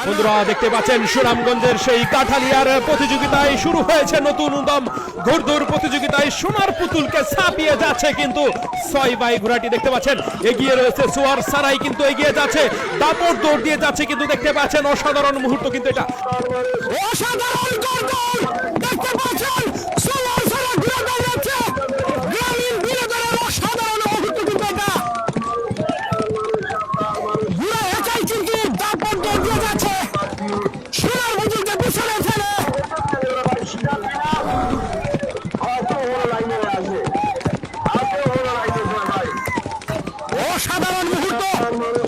বন্ধুরা দেখতে পাচ্ছেন সুনামগঞ্জের সেই কাঠালিয়ার প্রতিযোগিতায় শুরু হয়েছে নতুন উদ্যম ঘোড়দৌড় প্রতিযোগিতায় সোনার পুতুলকে ছাপিয়ে যাচ্ছে কিন্তু 6 বাই ঘোড়াটি দেখতে পাচ্ছেন এগিয়ে রয়েছে সোয়ার সারাই কিন্তু এগিয়ে যাচ্ছে দাপট দৌড় দিয়ে যাচ্ছে কিন্তু দেখতে পাচ্ছেন অসাধারণ মুহূর্ত কিন্তু এটা অসাধারণ ঘোড়দৌড় দেখতে পাচ্ছেন সোয়ার সারাই ঘোড়া দৌড়াচ্ছে গ্রামীণ বিনোদনের অসাধারণ মুহূর্ত কিন্তু এটা ঘোড়া একাই কিন্তু দাপট দৌড় দিয়ে যাচ্ছে সোনার পুতুলকে পিছনে ফেলে অসাধারণ মুহূর্ত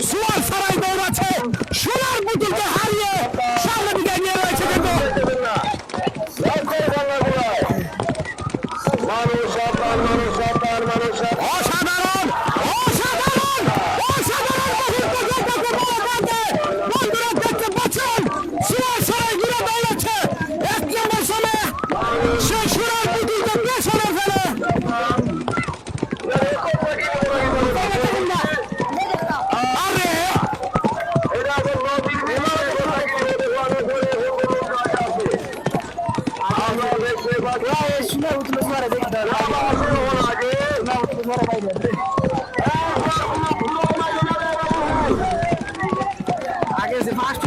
সোয়ার সারাই দৌড়াচ্ছে সোনার পুতুলকে হারিয়ে সামনে দিকে এগিয়ে রয়েছে কিন্তু অসাধারণ অসাধারণ অসাধারণ মুহূর্ত বন্ধুরা দেখতে পাচ্ছেন সোয়ার সারাই ঘুরে দৌড়াচ্ছে 1 নম্বর সময়ে সে সোনার পুতুলকে পেছনে ফেলে আগে সে ফার্স্ট